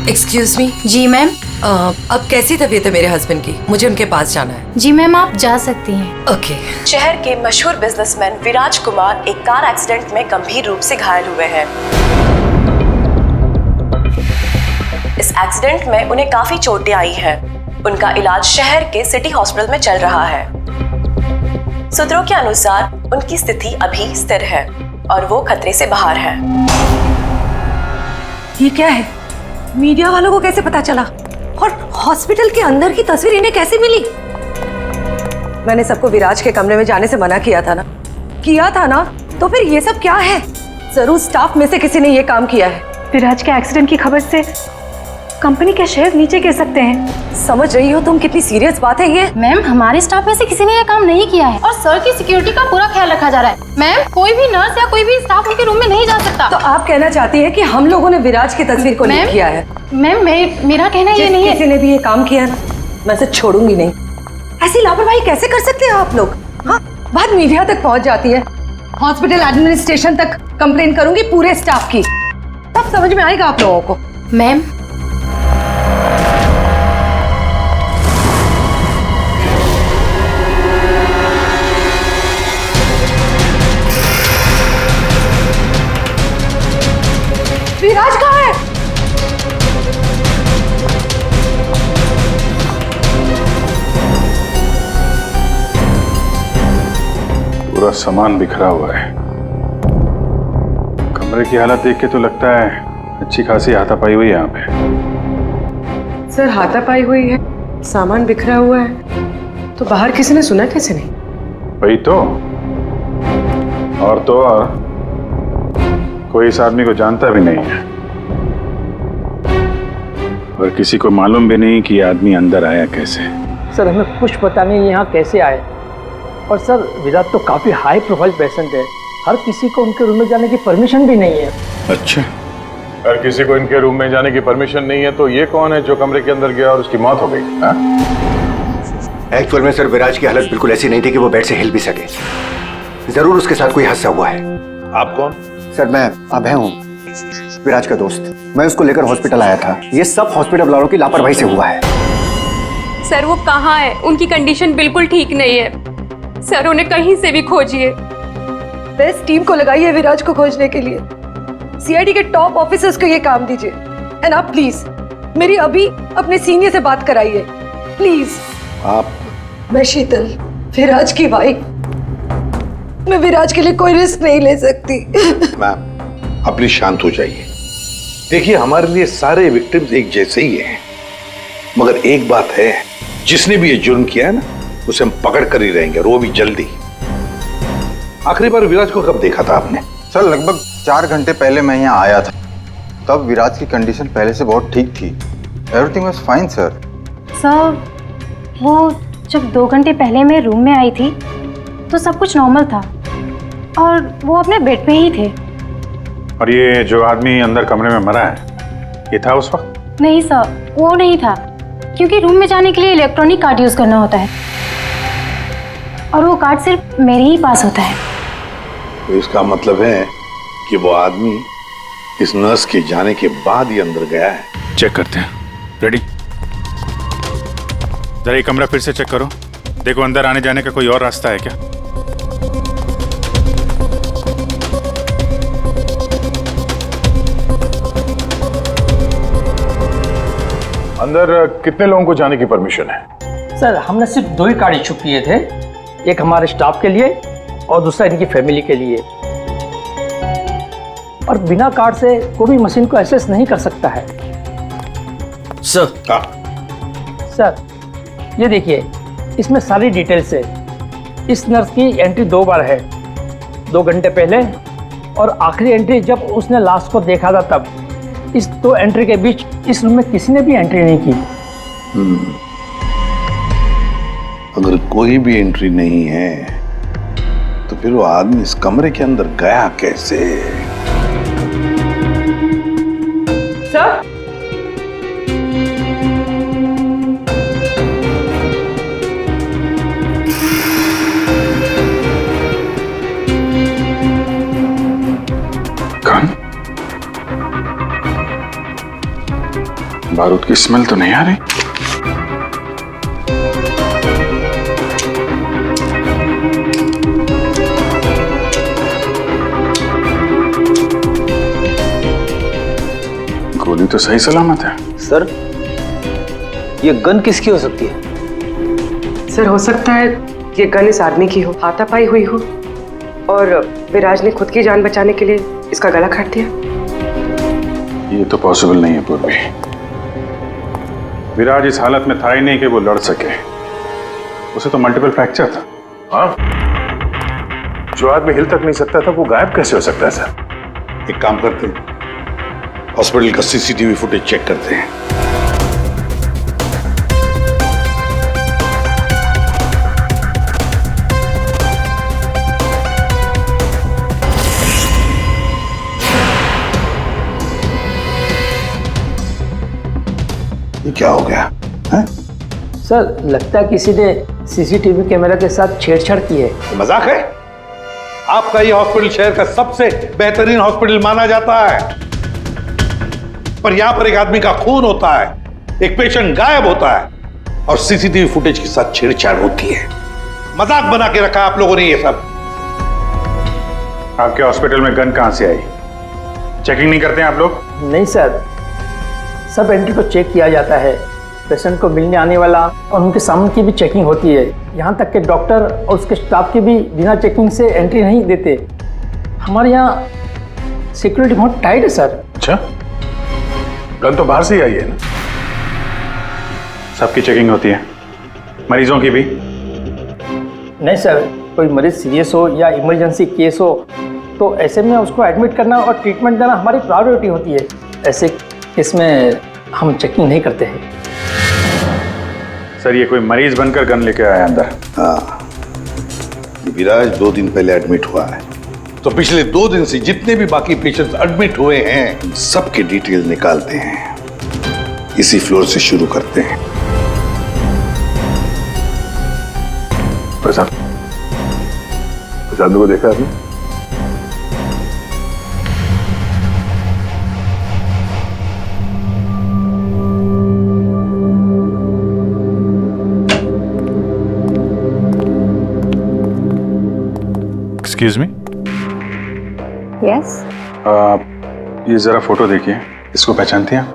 Excuse me. जी ma'am. अब कैसी तबीयत है मेरे हस्बैंड की? मुझे उनके पास जाना है। जी मैम, आप जा सकती हैं। ओके। शहर के मशहूर बिजनेसमैन विराज कुमार एक कार एक्सीडेंट में गंभीर रूप से घायल हुए हैं। इस एक्सीडेंट में उन्हें काफी चोटें आई हैं। उनका इलाज शहर के सिटी हॉस्पिटल में चल रहा है। सूत्रों के अनुसार उनकी स्थिति अभी स्थिर है और वो खतरे से बाहर है। ये क्या है? मीडिया वालों को कैसे पता चला? और हॉस्पिटल के अंदर की तस्वीर इन्हें कैसे मिली? मैंने सबको विराज के कमरे में जाने से मना किया था ना? तो फिर ये सब क्या है? जरूर स्टाफ में से किसी ने ये काम किया है। विराज के एक्सीडेंट की खबर से कंपनी के शेयर नीचे गिर सकते हैं। समझ रही हो तुम कितनी सीरियस बात है ये? मैम, हमारे स्टाफ में से किसी ने ये काम नहीं किया है और सर की सिक्योरिटी का पूरा ख्याल रखा जा रहा है। मैम, कोई भी नर्स या कोई भी स्टाफ उनके रूम में नहीं जा सकता। तो आप कहना चाहती है कि हम लोगों ने विराज की तस्वीर को लीक किया है? मैम, मेरा कहना ये नहीं है। किसी ने भी ये काम किया ना, मैं इसे छोड़ूंगी नहीं। ऐसी लापरवाही कैसे कर सकते हैं आप लोग? हाँ, बात मीडिया तक पहुंच जाती है, हॉस्पिटल एडमिनिस्ट्रेशन तक कंप्लेन करूंगी पूरे स्टाफ की, तब समझ में आएगा आप लोगों को। मैम, विराज कहाँ है? पूरा सामान बिखरा हुआ है। कमरे की हालत देख के तो लगता है अच्छी खासी हाथापाई हुई है यहाँ पे। सर, हाथापाई हुई है, सामान बिखरा हुआ है, तो बाहर किसी ने सुना कैसे नहीं? वही तो। और तो और कोई इस आदमी को जानता भी नहीं है और किसी को मालूम भी नहीं कि ये आदमी अंदर आया कैसे। सर, हमें कुछ पता नहीं यहाँ कैसे आए। और सर, विराट तो काफी हाई प्रोफाइल पेशेंट है, हर किसी को उनके रूम में जाने की परमिशन भी नहीं है। अच्छा, हर किसी को इनके रूम में जाने की परमिशन नहीं है, तो ये कौन है जो कमरे के अंदर गया और उसकी मौत हो गई? एक्चुअल में सर, विराज की हालत बिल्कुल ऐसी नहीं थी कि वो बेड से हिल भी सके। जरूर उसके साथ कोई हादसा हुआ है। आप कौन? सर, मैं अभय हूँ, विराज का दोस्त। मैं उसको लेकर हॉस्पिटल आया था। ये सब हॉस्पिटल वालों की लापरवाही से हुआ है। सर, वो कहाँ है? उनकी कंडीशन बिल्कुल ठीक नहीं है। सर, उन्हें कहीं से भी खोजिए। बेस्ट टीम को लगाइए विराज को खोजने के लिए। सीआईडी के टॉप ऑफिसर्स को ये काम दीजिए। एंड आप प्लीज मेरी अभी अपने सीनियर से बात कराइए, प्लीज। आप? मैं शीतल, विराज की वाइफ। मैं विराज के लिए कोई रिस्क नहीं ले सकती। मैम, आप प्लीज शांत हो जाइए। देखिए, हमारे लिए सारे विक्टिम्स एक जैसे ही हैं, मगर एक बात है, जिसने भी ये जुर्म किया है ना, उसे हम पकड़ कर ही रहेंगे, और वो भी जल्दी। आखिरी बार विराज को कब देखा था आपने? सर, लगभग 4 घंटे पहले मैं यहाँ आया था। तब विराज की कंडीशन पहले से बहुत ठीक थी। Everything was fine sir. Sir, वो जब 2 घंटे पहले मैं रूम में आई थी तो सब कुछ नॉर्मल था और वो अपने बेड पे ही थे। और ये जो आदमी अंदर कमरे में मरा है, ये था उस वक्त? नहीं सर, वो नहीं था, क्योंकि रूम में जाने के लिए इलेक्ट्रॉनिक कार्ड यूज करना होता है और वो कार्ड सिर्फ मेरे ही पास होता है। तो इसका मतलब है कि वो आदमी इस नर्स के जाने के बाद ही अंदर गया है। चेक करते हैं। रेडी? जरा ये कमरा फिर से चेक करो, देखो अंदर आने जाने का कोई और रास्ता है क्या। अंदर कितने लोगों को जाने की परमिशन है? सर, हमने सिर्फ 2 ही कार्ड इशू किए थे, एक हमारे स्टाफ के लिए और दूसरा इनकी फैमिली के लिए। और बिना कार्ड से कोई भी मशीन को एक्सेस नहीं कर सकता है। सर, सर, ये देखिए, इसमें सारी डिटेल्स है। इस नर्स की एंट्री 2 बार है, 2 घंटे पहले और आखिरी एंट्री जब उसने लास्ट को देखा था तब। इस 2 एंट्री के बीच इस रूम में किसी ने भी एंट्री नहीं की। अगर कोई भी एंट्री नहीं है तो फिर वो आदमी इस कमरे के अंदर गया कैसे? सर, बारूद की स्मेल तो नहीं आ रही? गोली तो सही सलामत है। सर, ये गन किसकी हो सकती है? सर, हो सकता है ये गन इस आदमी की हो, हाथापाई हुई हो और विराज ने खुद की जान बचाने के लिए इसका गला काट दिया। ये तो पॉसिबल नहीं है पूर्वी। विराज इस हालत में था ही नहीं कि वो लड़ सके। उसे तो मल्टीपल फ्रैक्चर था। हाँ, जो आदमी हिल तक नहीं सकता था वो गायब कैसे हो सकता है सर? एक काम करते हैं, हॉस्पिटल का सीसीटीवी फुटेज चेक करते हैं। ये क्या हो गया है? सर, लगता है किसी ने सीसीटीवी कैमरा के साथ छेड़छाड़ की है। मजाक है? आपका ये हॉस्पिटल शहर का सबसे बेहतरीन हॉस्पिटल माना जाता है, पर यहां पर एक आदमी का खून होता है, एक पेशेंट गायब होता है और सीसीटीवी फुटेज के साथ छेड़छाड़ होती है। मजाक बना के रखा आप लोगों ने ये सब। आपके हॉस्पिटल में गन कहां से आई? चेकिंग नहीं करते हैं आप लोग? नहीं सर, सब एंट्री को चेक किया जाता है। पेशेंट को मिलने आने वाला और उनके सामान की भी चेकिंग होती है। यहाँ तक कि डॉक्टर और उसके स्टाफ की भी बिना चेकिंग से एंट्री नहीं देते। हमारे यहाँ सिक्योरिटी बहुत टाइट है सर। अच्छा, गन तो बाहर से ही आई है ना? सबकी चेकिंग होती है, मरीजों की भी? नहीं सर, कोई मरीज सीरियस हो या इमरजेंसी केस हो तो ऐसे में उसको एडमिट करना और ट्रीटमेंट देना हमारी प्रायोरिटी होती है। ऐसे केस में हम चेकिंग नहीं करते हैं। सर, ये कोई मरीज बनकर गन लेके आया अंदर? हाँ, विराज 2 दिन पहले एडमिट हुआ है, तो पिछले 2 दिन से जितने भी बाकी पेशेंट्स एडमिट हुए हैं सबके डिटेल निकालते हैं। इसी फ्लोर से शुरू करते हैं। प्रसाद को देखा आपने? Excuse me. यस। ये जरा फोटो देखिए, इसको पहचानते हैं आप?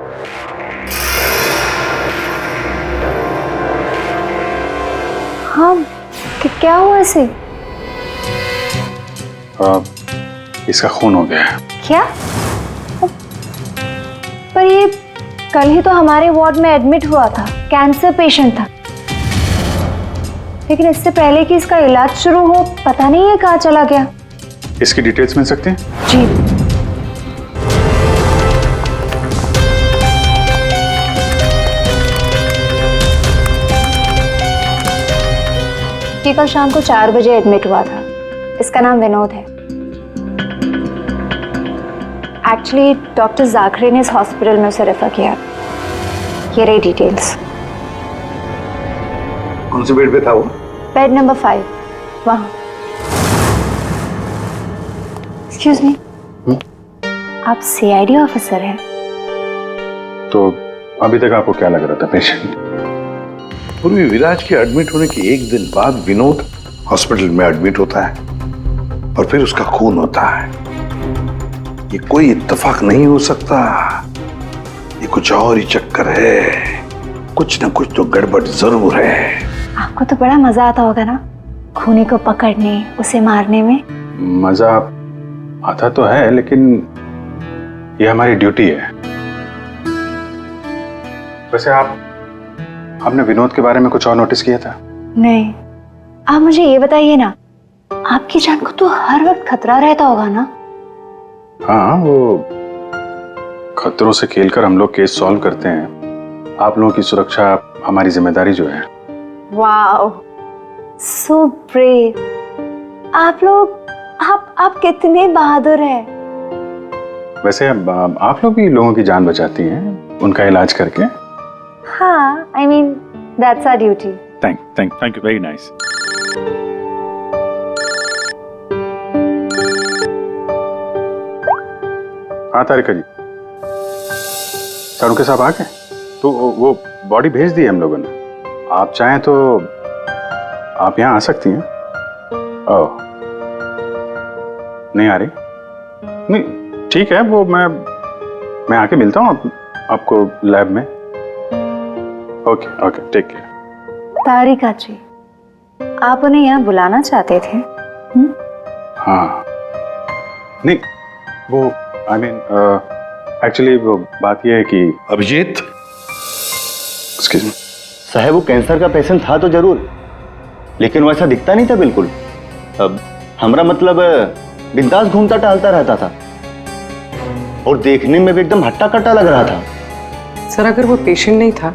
हाँ, क्या हुआ इसे? इसका खून हो गया है। क्या? पर ये कल ही तो हमारे वार्ड में एडमिट हुआ था, कैंसर पेशेंट था। लेकिन इससे पहले कि इसका इलाज शुरू हो, पता नहीं ये कहाँ चला गया। इसकी डिटेल्स मिल सकती हैं? जी। ये कल शाम को 4 बजे एडमिट हुआ था। इसका नाम विनोद है। एक्चुअली डॉक्टर जाखरे ने इस हॉस्पिटल में उसे रेफर किया। ये रही डिटेल्स। कौन से बेड पे था वो? बेड नंबर 5, वहाँ। एक्सक्यूज मी, आप सीआईडी ऑफिसर हैं? तो अभी तक आपको क्या लग रहा था पेशेंट? पूर्वी विराज के एडमिट होने के 1 दिन बाद विनोद हॉस्पिटल में एडमिट होता है और फिर उसका खून होता है। ये कोई इत्तेफाक नहीं हो सकता, ये कुछ और ही चक्कर है। कुछ ना कुछ तो गड़बड़ जरूर है। आपको तो बड़ा मजा आता होगा ना खूनी को पकड़ने, उसे मारने में? मजा आता तो है, लेकिन ये हमारी ड्यूटी है। वैसे आपने विनोद के बारे में कुछ और नोटिस किया था? नहीं। आप मुझे ये बताइए ना, आपकी जान को तो हर वक्त खतरा रहता होगा ना? हाँ, वो खतरों से खेलकर हम लोग केस सॉल्व करते हैं। आप लोगों की सुरक्षा हमारी जिम्मेदारी जो है। Wow, so brave. आप लोग आप कितने बहादुर हैं। वैसे आप लोग भी लोगों की जान बचाती हैं उनका इलाज करके। हाँ, I mean that's our duty. Thank you, very nice. हाँ तारिका जी, साड़ू के साहब आ गए? तो वो बॉडी भेज दी है हम लोगों ने। आप चाहें तो आप यहाँ आ सकती हैं। ओह, नहीं आ रही? नहीं, ठीक है, वो मैं आके मिलता हूँ आपको लैब में। Okay okay, take care. Tarika ji, आप उन्हें यहाँ बुलाना चाहते थे? हाँ, नहीं वो आई मीन एक्चुअली वो बात ये है कि अभिजीत, एक्सक्यूज मी साहब, वो कैंसर का पेशेंट था तो जरूर, लेकिन वैसा दिखता नहीं था बिल्कुल। अब हमारा मतलब बिंदास घूमता टहलता रहता था और देखने में भी एकदम हट्टा कट्टा लग रहा था। सर, अगर वो पेशेंट नहीं था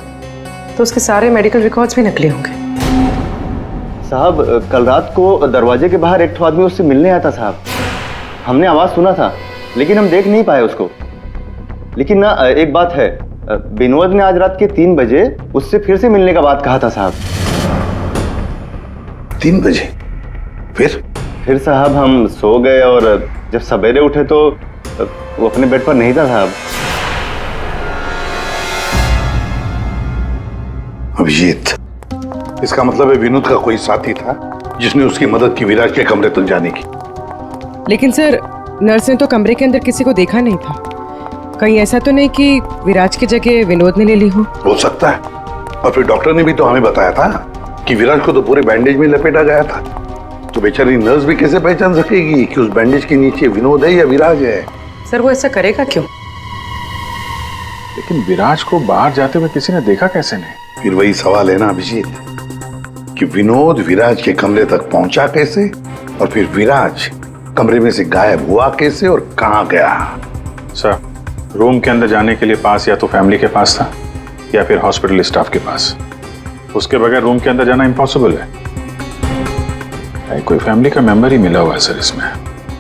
तो उसके सारे मेडिकल रिकॉर्ड्स भी नकली होंगे। साहब, कल रात को दरवाजे के बाहर एक आदमी उससे मिलने आया था साहब। हमने आवाज सुना था लेकिन हम देख नहीं पाए उसको। लेकिन ना एक बात है, विनोद ने आज रात के 3 बजे उससे फिर से मिलने का बात कहा था साहब। 3 बजे? फिर साहब हम सो गए और जब सवेरे उठे तो वो अपने बेड पर नहीं था साहब। अभिजीत, इसका मतलब है विनोद का कोई साथी था जिसने उसकी मदद की विराज के कमरे तक जाने की। लेकिन सर, नर्स ने तो कमरे के अंदर किसी को देखा नहीं था। कहीं ऐसा तो नहीं कि विराज की जगह विनोद ने ले ली हो सकता है। और फिर डॉक्टर ने भी तो हमें बताया था कि विराज को तो पूरे बैंडेज में लपेटा गया था। तो बेचारी नर्स भी कैसे पहचान सकेगी कि उस बैंडेज के नीचे विनोद है या विराज है? सर, वो ऐसा करेगा क्यों? लेकिन विराज को बाहर जाते हुए किसी ने देखा कैसे नहीं? फिर वही सवाल है ना अभिजीत, कि विनोद विराज के कमरे तक पहुंचा कैसे और फिर विराज कमरे में से गायब हुआ कैसे और कहां गया? सर, रूम के अंदर जाने के लिए पास या तो फैमिली के पास था या फिर हॉस्पिटल स्टाफ के पास। उसके बगैर रूम के अंदर जाना इम्पॉसिबल है। कोई फैमिली का मेंबर ही मिला हुआ है सर इसमें,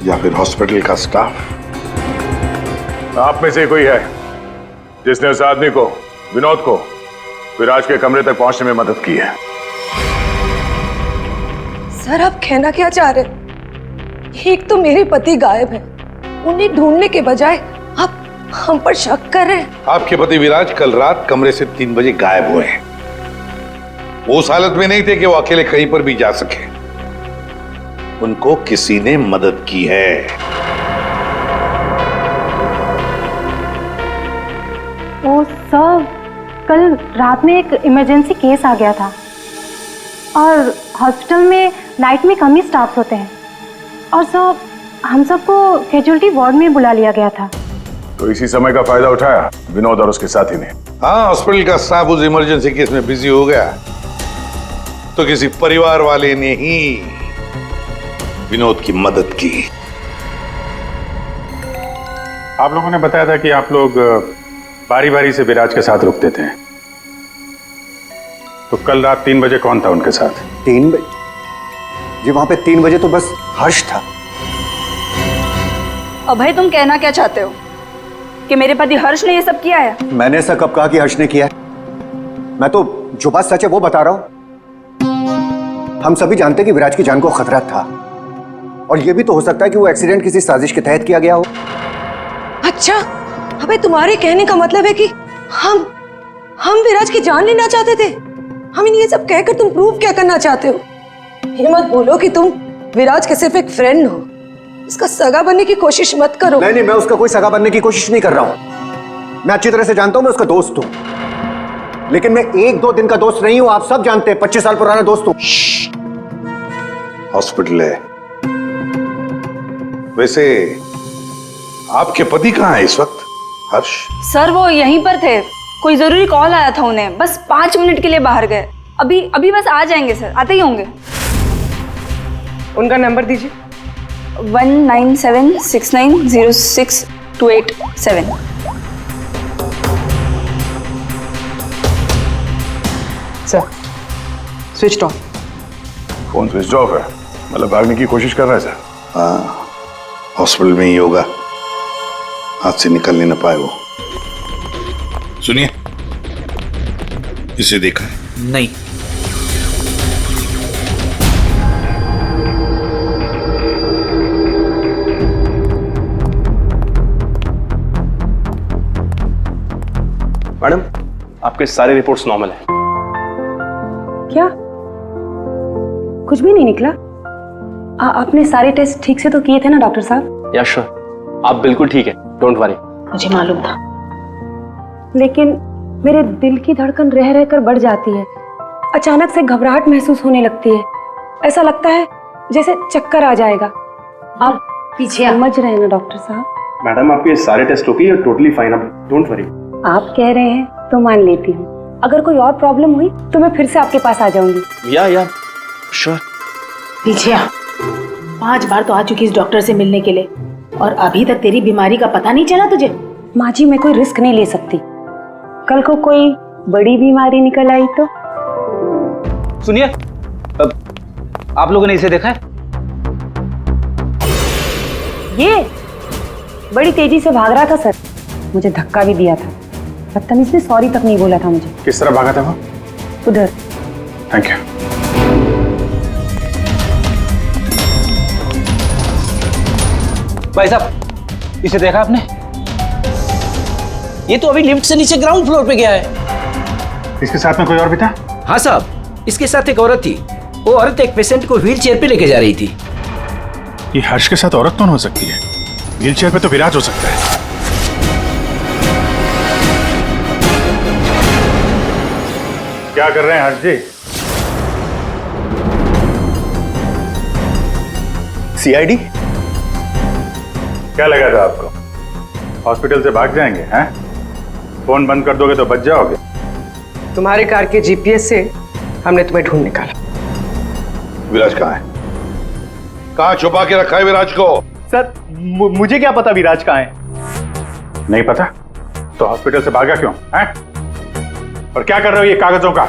या फिर हॉस्पिटल का स्टाफ। आप में से कोई है जिसने उस आदमी को, विनोद को, विराज के कमरे तक पहुंचने में मदद की है? सर, आप कहना क्या चाह रहे हैं? एक तो मेरे पति गायब है, उन्हें ढूंढने के बजाय आप हम पर शक कर रहे हैं। आपके पति विराज कल रात कमरे से 3 बजे गायब हुए हैं। वो उस हालत में नहीं थे कि वो अकेले कहीं पर भी जा सके। उनको किसी ने मदद की है। ओ सर, कल रात में एक इमरजेंसी केस आ गया था और हॉस्पिटल में नाइट में कम ही स्टाफ होते हैं और सर हम सबको कैजुअलिटी वार्ड में बुला लिया गया था। तो इसी समय का फायदा उठाया विनोद और उसके साथी ने। हाँ, हॉस्पिटल का स्टाफ उस इमरजेंसी केस में बिजी हो गया तो किसी परिवार वाले ने ही विनोद की मदद की। आप लोगों ने बताया था कि आप लोग बारी बारी से विराज के साथ रुकते थे, तो कल रात 3 बजे कौन था उनके साथ? 3 बजे जी, वहां पे 3 बजे तो बस हर्ष था। अभय, तुम कहना क्या चाहते हो कि मेरे पति हर्ष ने ये सब किया है? मैंने ऐसा कब कहा कि हर्ष ने किया है? मैं तो जो बात सच है वो बता रहा हूं। हम सभी जानते हैं कि विराज की जान को खतरा था और ये भी तो हो सकता है कि वो एक्सीडेंट किसी साजिश के तहत किया गया हो। अच्छा, अबे तुम्हारे कहने का मतलब है कि हम विराज की जान लेना चाहते थे? हम ये सब कहकर तुम प्रूव क्या करना चाहते हो? ये मत बोलो कि तुम विराज के सिर्फ एक फ्रेंड हो, उसका सगा बनने की कोशिश मत करो। नहीं, मैं उसका कोई सगा बनने की कोशिश नहीं कर रहा हूं। मैं अच्छी तरह से जानता हूं मैं उसका दोस्त हूं, लेकिन मैं 1-2 दिन का दोस्त नहीं हूं। आप सब जानते हैं 25 साल पुराना दोस्त हूं। हॉस्पिटल है। वैसे आपके पति कहाँ है इस वक्त? हर्ष? सर, वो यहीं पर थे। कोई जरूरी कॉल आया था उन्हें, बस 5 मिनट के लिए बाहर गए। अभी बस आ जाएंगे सर, आते ही होंगे। उनका नंबर दीजिए। 1976906287। Sir, switch off. Phone switch off है? मतलब भागने की कोशिश कर रहा है सर? हाँ, हॉस्पिटल में ही होगा, हाथ से निकल नहीं पाए वो। सुनिए, इसे देखा है? नहीं। मैडम, आपका आपके सारे रिपोर्ट्स नॉर्मल है। क्या? कुछ भी नहीं निकला? आपने सारे टेस्ट ठीक से तो किए थे ना डॉक्टर साहब? या श्योर, आप बिल्कुल ठीक है, डोंट वरी। मुझे मालूम था, लेकिन मेरे दिल की धड़कन रह रहकर बढ़ जाती है। अचानक से घबराहट महसूस होने लगती है। ऐसा लगता है जैसे चक्कर आ जाएगा। आप पीछे समझ रहे हैं ना डॉक्टर साहब? मैडम, आपके सारे test okay, you totally fine, आप डोंट वरी। आप कह रहे हैं तो मान लेती हूँ। अगर कोई और प्रॉब्लम हुई तो मैं फिर से आपके पास आ जाऊंगी। या श्योर। पीछे 5 बार तो आ चुकी इस डॉक्टर से मिलने के लिए और अभी तक तेरी बीमारी का पता नहीं चला तुझे? माँ जी, मैं कोई रिस्क नहीं ले सकती। कल को कोई बड़ी बीमारी निकल आई तो? सुनिए, आप लोगों ने इसे देखा है? ये बड़ी तेजी से भाग रहा था सर, मुझे धक्का भी दिया था। बदतमीज ने सॉरी तक नहीं बोला था मुझे। किस तरह भागा था वो? उधर। Thank you. भाई साहब, इसे देखा आपने? ये तो अभी लिफ्ट से नीचे ग्राउंड फ्लोर पे गया है। इसके साथ में कोई और भी था? हाँ साहब, इसके साथ एक औरत थी। वो औरत एक पेशेंट को व्हील चेयर पे लेके जा रही थी। ये हर्ष के साथ औरत कौन हो सकती है? व्हील चेयर पे तो विराज हो सकता है। क्या कर रहे हैं हर्ष जी? सीआईडी? क्या लगा था आपको हॉस्पिटल से भाग जाएंगे? हैं? फोन बंद कर दोगे तो बच जाओगे। तुम्हारे कार के जीपीएस से हमने तुम्हें ढूंढ निकाला। विराज कहाँ है? कहाँ छुपा के रखा है विराज को? सर, मुझे क्या पता विराज कहाँ है? नहीं पता तो हॉस्पिटल से भागा क्यों? हैं? और क्या कर रहे हो ये कागजों का?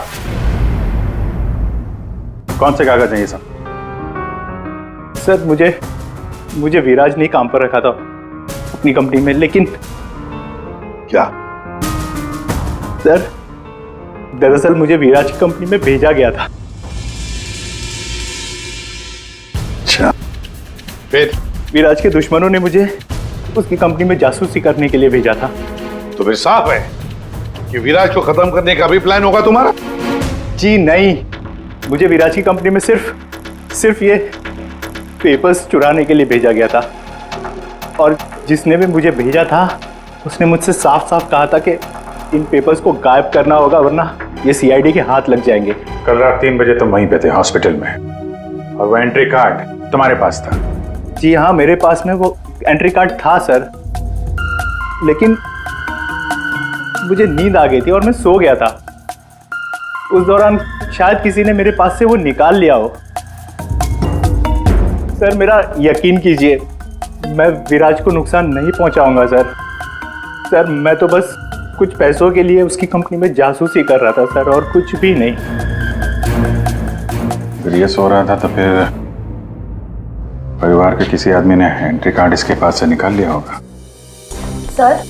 कौन से कागज हैं ये सब? सर, मुझे विराज ने काम पर रखा था अपनी कंपनी में, लेकिन क्या? सर, दरअसल मुझे विराज की कंपनी में भेजा गया था। अच्छा, फिर? विराज के दुश्मनों ने मुझे उसकी कंपनी में जासूसी करने के लिए भेजा था। तो फिर साफ है कि विराज को खत्म करने का भी प्लान होगा तुम्हारा? जी नहीं, मुझे विराज की कंपनी में सिर्फ ये पेपर्स चुराने के लिए भेजा गया था। और जिसने भी मुझे भेजा था उसने मुझसे साफ साफ कहा था कि इन पेपर्स को गायब करना होगा, वरना ये सीआईडी के हाथ लग जाएंगे। कल रात 3 बजे तुम वहीं पे थे हॉस्पिटल में, और वो एंट्री कार्ड तुम्हारे पास था? जी हाँ, मेरे पास में वो एंट्री कार्ड था सर, लेकिन मुझे नींद आ गई थी और मैं सो गया था। उस दौरान शायद किसी ने मेरे पास से वो निकाल लिया हो। सर, मेरा यकीन कीजिए, मैं विराज को नुकसान नहीं पहुंचाऊंगा सर। सर, मैं तो बस कुछ पैसों के लिए उसकी कंपनी में जासूसी कर रहा था सर, और कुछ भी नहीं। अगर ये सो रहा था तो फिर परिवार के किसी आदमी ने एंट्री कार्ड इसके पास से निकाल लिया होगा। सर,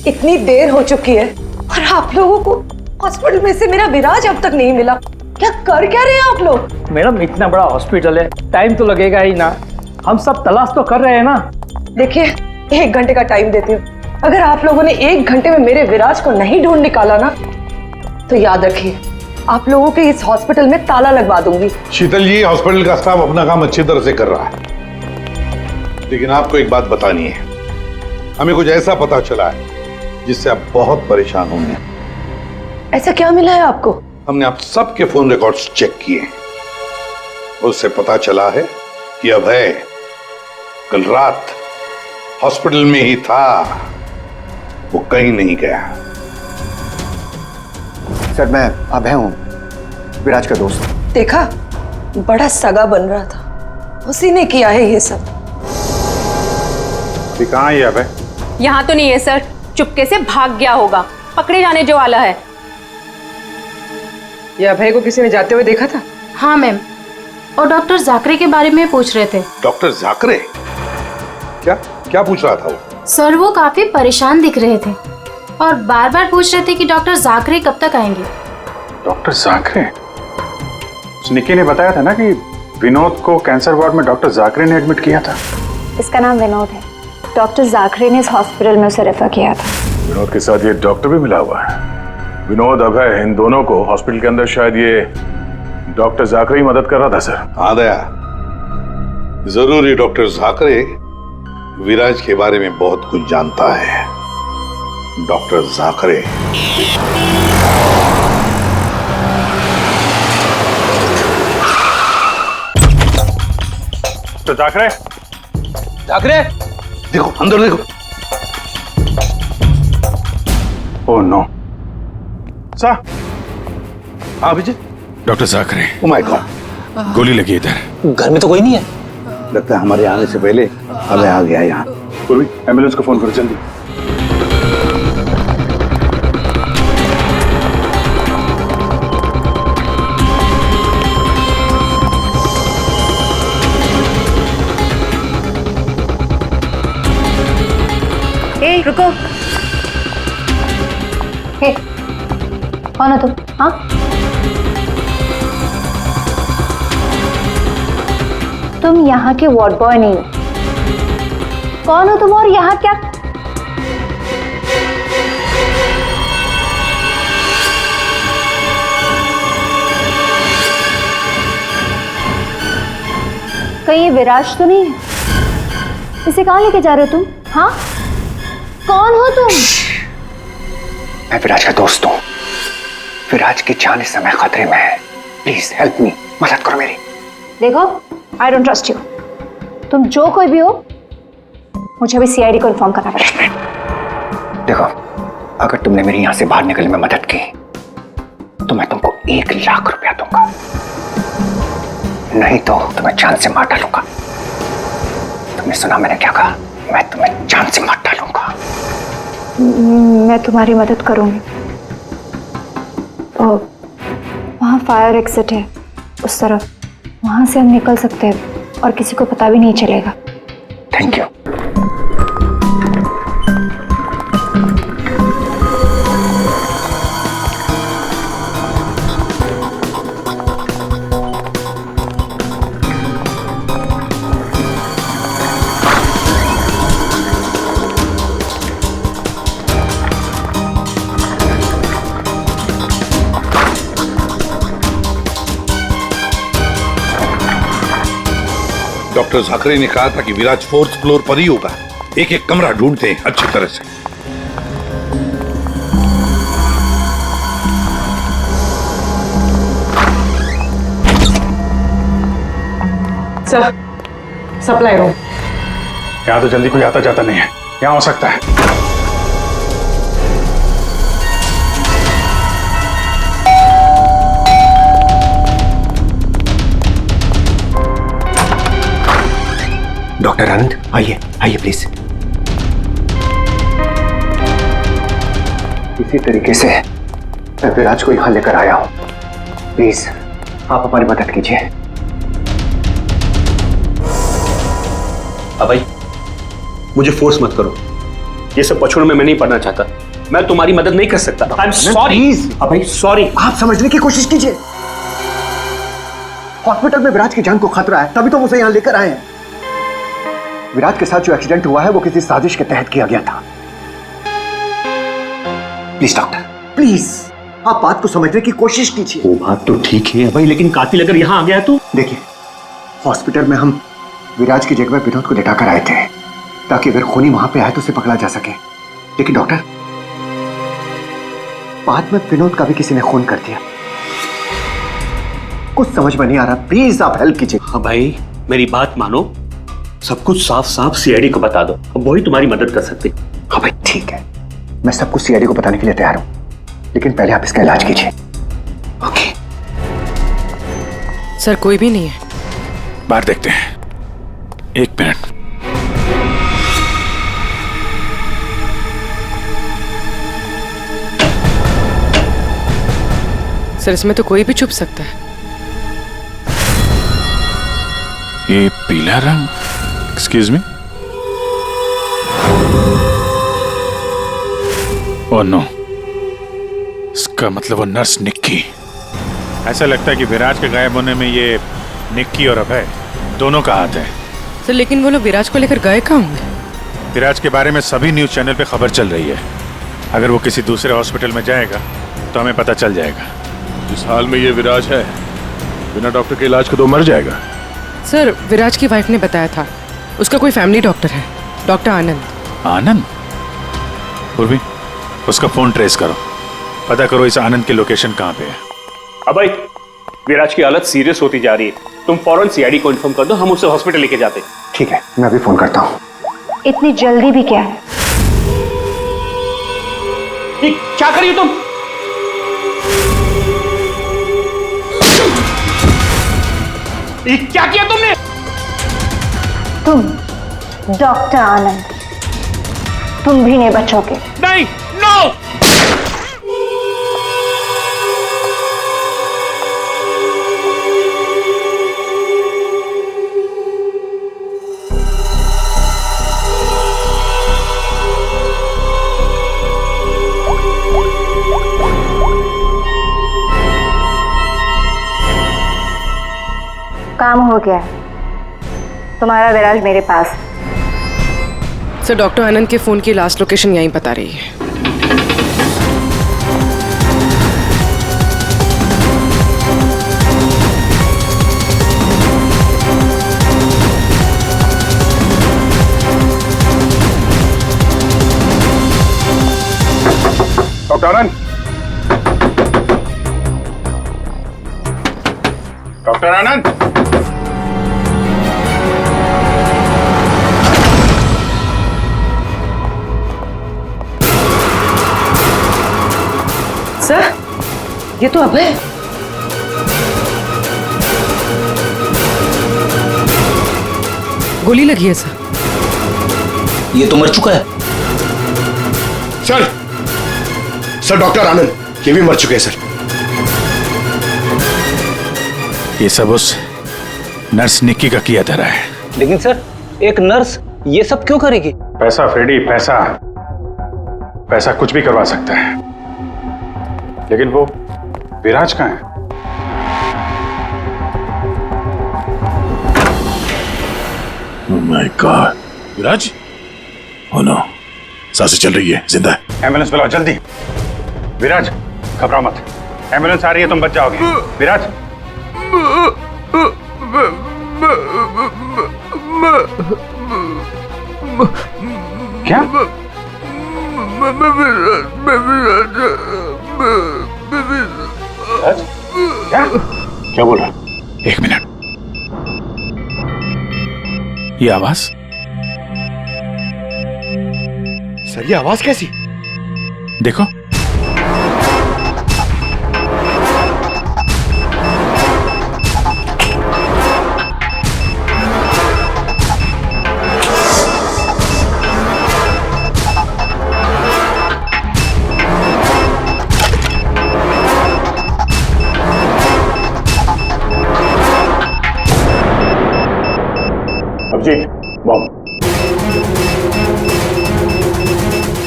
इतनी देर हो चुकी है और आप लोगों को हॉस्पिटल में से मेरा विराज अब तक नहीं मिला। क्या कर क्या रहे हैं आप लोग? मैडम, इतना बड़ा हॉस्पिटल है, टाइम तो लगेगा ही ना। हम सब तलाश तो कर रहे हैं ना। देखिए, 1 घंटे का टाइम देती हूँ। अगर आप लोगों ने 1 घंटे में मेरे विराज को नहीं ढूंढ निकाला ना, तो याद रखिए, आप लोगों के इस हॉस्पिटल में ताला लगवा दूंगी। शीतल जी, हॉस्पिटल का स्टाफ अपना काम अच्छी तरह से कर रहा है, लेकिन आपको एक बात बतानी है। हमें कुछ ऐसा पता चला है जिससे आप बहुत परेशान होंगे। ऐसा क्या मिला है आपको? हमने आप सबके फोन रिकॉर्ड्स चेक किए, उससे पता चला है कि अभय कल रात हॉस्पिटल में ही था, वो कहीं नहीं गया। सर, मैं अभय हूँ, विराज का दोस्त। देखा, बड़ा सगा बन रहा था, उसी ने किया है ये सब। कहाँ है ये अभय? यहाँ तो नहीं है सर, चुपके से भाग गया होगा, पकड़े जाने जो वाला है। ये अभय को किसी ने जाते हुए देखा था? हाँ मैम, और डॉक्टर जाकरे के बारे में पूछ रहे थे। डॉक्टर जाकरे? क्या पूछ रहा था वो? सर, वो काफी परेशान दिख रहे थे और बार बार पूछ रहे थे कि डॉक्टर जाकरे कब तक आएंगे। डॉक्टर जाकरे? निकी ने बताया था ना कि विनोद को कैंसर वार्ड में डॉक्टर जाकरे ने एडमिट किया था। इसका नाम विनोद है। डॉक्टर जाकरे ने इस हॉस्पिटल में उसे रेफर किया था। विनोद के साथ ये डॉक्टर भी मिला हुआ है। विनोद, अभय, इन दोनों को हॉस्पिटल के अंदर शायद ये डॉक्टर जाकरे मदद कर रहा था सर। हाँ दया, जरूर ये डॉक्टर जाकरे विराज के बारे में बहुत कुछ जानता है। डॉक्टर जाकरे तो जाकरे देखो, अंदर देखो। ओह नो सा। हाँ विजय। डॉक्टर जाकरे। ओह माय गॉड, गोली लगी इधर। घर में तो कोई नहीं है। लगता है हमारे आने से पहले अबे आ गया यहाँ। पूर्वी, एम्बुलेंस को फोन करो जल्दी। ए, रुको। हे, कौन हो तुम? हाँ? तुम यहाँ के वार्ड बॉय नहीं हो। कौन हो तुम और यहाँ क्या? कहीं ये विराज तो नहीं है? इसे कहाँ लेके जा रहे हो तुम? हाँ? कौन हो तुम? मैं विराज का दोस्त हूँ। विराज की जान इस समय खतरे में है। प्लीज हेल्प मी, मदद करो मेरी। देखो, आई डोंट ट्रस्ट यू। तुम जो कोई भी हो, मुझे अभी सीआईडी को इन्फॉर्म करना पड़ेगा। देखो, अगर तुमने मेरी यहाँ से बाहर निकलने में मदद की तो मैं तुमको 1 लाख रुपया दूंगा, नहीं तो तुम्हें जान से मार डालूंगा। तुमने सुना मैंने क्या कहा? मैं तुम्हें जान से मार डालूंगा। मैं तुम्हारी मदद करूंगी। वहाँ फायर एग्जिट है उस तरफ, वहां से हम निकल सकते हैं और किसी को पता भी नहीं चलेगा। Thank you. डॉक्टर जाकरे ने कहा था कि विराज 4th फ्लोर पर ही होगा। एक एक कमरा ढूंढते हैं अच्छी तरह से। Sir, supply room. यहाँ तो जल्दी कोई आता जाता नहीं है। यहाँ हो सकता है। डॉक्टर आनंद, आइए आइए प्लीज। इसी तरीके से मैं विराज को यहां लेकर आया हूं। प्लीज आप हमारी मदद कीजिए। अभय, मुझे फोर्स मत करो। ये सब पछुड़ में मैं नहीं पढ़ना चाहता। मैं तुम्हारी मदद नहीं कर सकता। I am sorry. Abhay sorry. आप समझने की कोशिश कीजिए। हॉस्पिटल में विराज की जान को खतरा है, तभी तो उसे यहां लेकर आए हैं। विराज के साथ जो एक्सीडेंट हुआ है वो किसी साजिश के तहत किया गया था। प्लीज डॉक्टर, प्लीज आप बात को समझने की कोशिश कीजिए। वो बात तो ठीक है भाई, लेकिन कातिल अगर यहाँ आ गया तो? देखिए, हॉस्पिटल में हम विराज की जगह विनोद को लेटाकर आए थे ताकि अगर खूनी वहां पे आए तो उसे पकड़ा जा सके। लेकिन डॉक्टर, बाद में विनोद का भी किसी ने खून कर दिया। कुछ समझ में नहीं आ रहा। प्लीज आप हेल्प कीजिए। हाँ भाई, मेरी बात मानो। सब कुछ साफ साफ सीआईडी को बता दो, वही तुम्हारी मदद कर सकते। हाँ भाई ठीक है, मैं सब कुछ सीआईडी को बताने के लिए तैयार हूं, लेकिन पहले आप इसका इलाज कीजिए। ओके सर, कोई भी नहीं है। बाहर देखते हैं। 1 मिनट। सर, इसमें तो कोई भी छुप सकता है। ये पीला रंग। Excuse me. ओह नो, इसका मतलब वो नर्स निक्की। ऐसा लगता है कि विराज के गायब होने में ये निक्की और अभय दोनों का हाथ है। सर, लेकिन वो लोग विराज को लेकर गए कहाँ होंगे? विराज के बारे में सभी न्यूज चैनल पे खबर चल रही है। अगर वो किसी दूसरे हॉस्पिटल में जाएगा तो हमें पता चल जाएगा। जिस हाल में ये विराज है, बिना डॉक्टर के इलाज के तो मर जाएगा। सर, विराज की वाइफ ने बताया था उसका कोई फैमिली डॉक्टर है, डॉक्टर आनंद। आनंद? पूर्वी, उसका फोन ट्रेस करो, पता करो इस आनंद की लोकेशन कहाँ पे है। अबे, विराज की हालत सीरियस होती जा रही है, तुम फौरन सीआईडी को इन्फॉर्म कर दो, हम उसे हॉस्पिटल लेके जाते। ठीक है, मैं अभी फोन करता हूँ। इतनी जल्दी भी क्या है? क्या करिए तुम? क्या किया तुमने? तुम डॉक्टर आनंद, तुम भी नहीं बचोगे। नहीं, नो! काम हो गया, तुम्हारा विराज मेरे पास। सर, डॉक्टर आनंद के फोन की लास्ट लोकेशन यहीं बता रही है। डॉक्टर आनंद, डॉक्टर आनंद, सर, ये तो अभय। गोली लगी है सर। ये तो मर चुका है। सर डॉक्टर आनंद ये भी मर चुके हैं सर। ये सब उस नर्स निक्की का किया धरा है। लेकिन सर, एक नर्स ये सब क्यों करेगी? पैसा फ्रेडी, पैसा। पैसा कुछ भी करवा सकता है, लेकिन वो विराज कहाँ है? Oh my God, Viraj? Oh no, सांसें चल रही है, जिंदा है। एम्बुलेंस बुलाओ जल्दी। विराज, घबराओ मत, एम्बुलेंस आ रही है, तुम बच जाओगे। विराज, क्या? क्या? क्या बोल रहा? एक मिनट, ये आवाज? सर ये आवाज कैसी? देखो। Abhijit, bomb.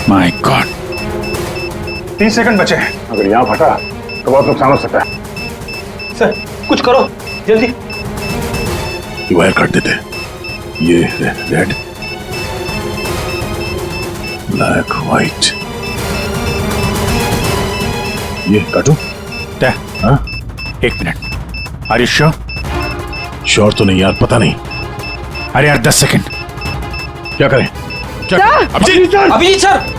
My god, 30 second बचे हैं। अगर यहां फटा तो बहुत नुकसान हो सकता है। सर, कुछ करो जल्दी। ये वायर काट देते। ये रेड, ब्लैक, व्हाइट, ये काटू? हाँ? एक minute, are you sure? Sure तो नहीं यार, पता नहीं। अरे यार 10 सेकंड। क्या करें? क्या? अभिजीत सर! अभिजीत सर!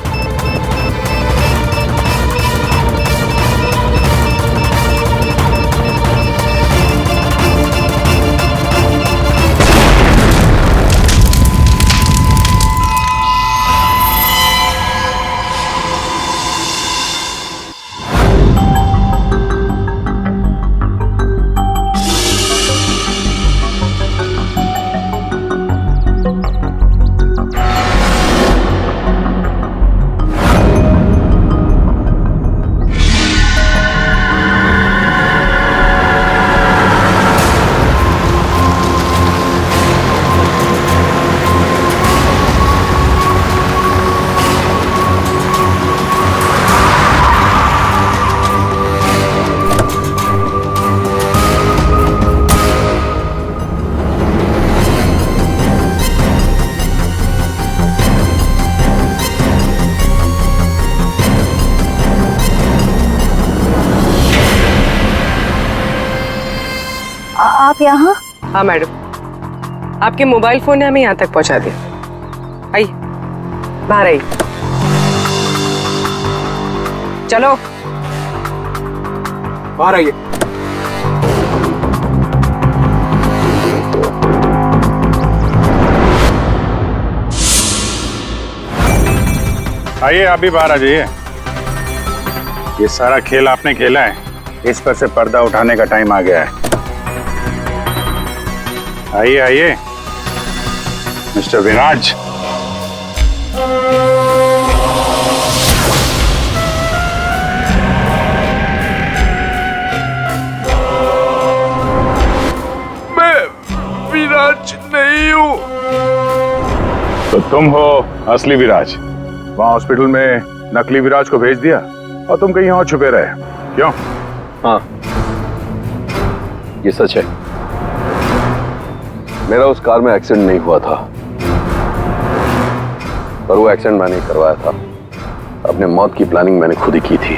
आप यहाँ? हाँ मैडम, आपके मोबाइल फोन ने हमें यहाँ तक पहुँचा दिया। आइए, बाहर आइए। चलो बाहर आइए। आइए, आप भी बाहर आ जाइए। ये सारा खेल आपने खेला है, इस पर से पर्दा उठाने का टाइम आ गया है। आइए आइए मिस्टर विराज। मैं विराज नहीं हूं। तो तुम हो असली विराज। वहां हॉस्पिटल में नकली विराज को भेज दिया और तुम कहीं और छुपे रहे, क्यों? हाँ, ये सच है। मेरा उस कार में एक्सीडेंट नहीं हुआ था, पर वो एक्सीडेंट मैंने करवाया था। अपने मौत की प्लानिंग मैंने खुद ही की थी।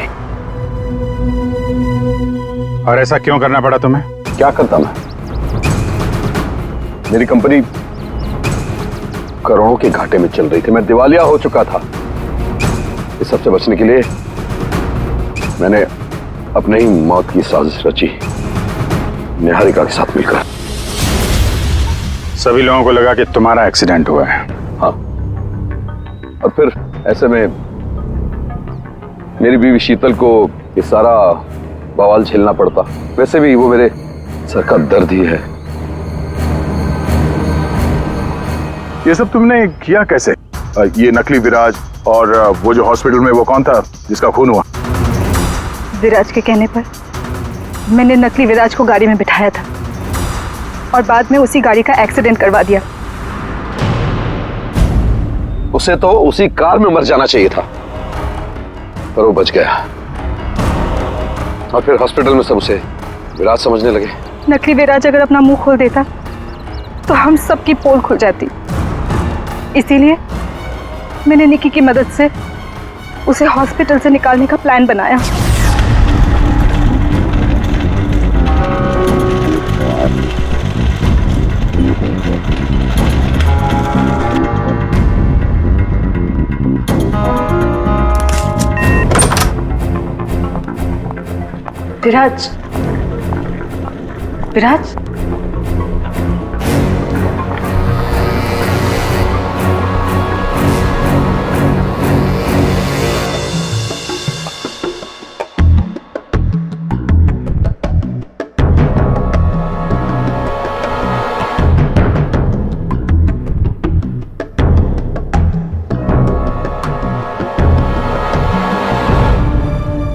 और ऐसा क्यों करना पड़ा तुम्हें? क्या करता मैं? मेरी कंपनी करोड़ों के घाटे में चल रही थी, मैं दिवालिया हो चुका था। इस सबसे बचने के लिए मैंने अपने ही मौत की साजिश रची, निहारिका के साथ मिलकर। सभी लोगों को लगा कि तुम्हारा एक्सीडेंट हुआ है। हाँ, और फिर ऐसे में मेरी बीवी शीतल को ये सारा बवाल झेलना पड़ता। वैसे भी वो मेरे सर का दर्द ही है। ये सब तुमने किया कैसे? ये नकली विराज और वो जो हॉस्पिटल में वो कौन था जिसका खून हुआ? विराज के कहने पर मैंने नकली विराज को गाड़ी में बिठाया था और बाद में उसी गाड़ी का एक्सीडेंट करवा दिया। उसे तो उसी कार में मर जाना चाहिए था, पर वो बच गया। और फिर हॉस्पिटल में सब उसे विराज समझने लगे। नकली विराज अगर अपना मुंह खोल देता तो हम सबकी पोल खुल जाती। इसीलिए मैंने निकी की मदद से उसे हॉस्पिटल से निकालने का प्लान बनाया। विराज, विराज,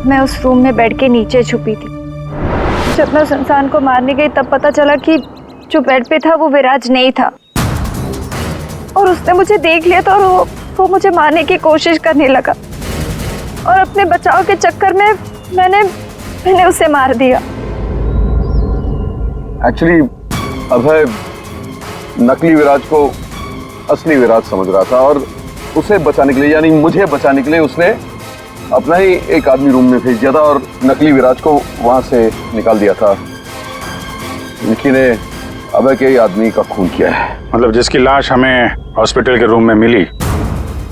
मैं उस रूम में बेड के नीचे छुपी थी। जब मैं उस इंसान को मारने गई तब पता चला कि जो बेड पे था वो विराज नहीं था, और उसने मुझे देख लिया था और वो मुझे मारने की कोशिश करने लगा, और अपने बचाव के चक्कर में मैंने उसे मार दिया। एक्चुअली अभय नकली विराज को असली विराज समझ रहा था, और उसे बचाने के लिए, यानी मुझे बचाने के लिए, उसने अपना ही एक आदमी रूम में भेज दिया था और नकली विराज को वहां से निकाल दिया था। निकी ने अभय के ही आदमी का खून किया है। मतलब जिसकी लाश हमें हॉस्पिटल के रूम में मिली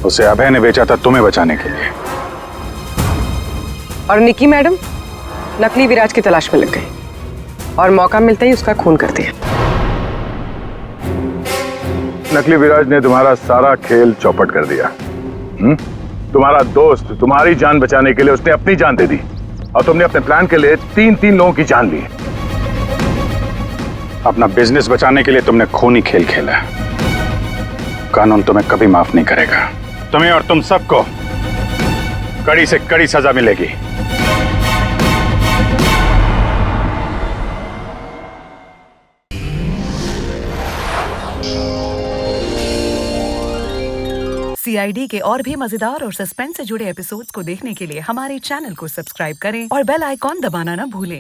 उसे अभय ने बेचा था तुम्हें बचाने के लिए। और निकी मैडम नकली विराज की तलाश में लग गई और मौका मिलते ही उसका खून कर दिया। नकली विराज ने तुम्हारा सारा खेल चौपट कर दिया। तुम्हारा दोस्त तुम्हारी जान बचाने के लिए उसने अपनी जान दे दी, और तुमने अपने प्लान के लिए तीन लोगों की जान ली। अपना बिजनेस बचाने के लिए तुमने खूनी खेल खेला। कानून तुम्हें कभी माफ नहीं करेगा। तुम्हें और तुम सबको कड़ी से कड़ी सजा मिलेगी। CID के और भी मजेदार और सस्पेंस से जुड़े एपिसोड्स को देखने के लिए हमारे चैनल को सब्सक्राइब करें और बेल आइकॉन दबाना ना भूलें।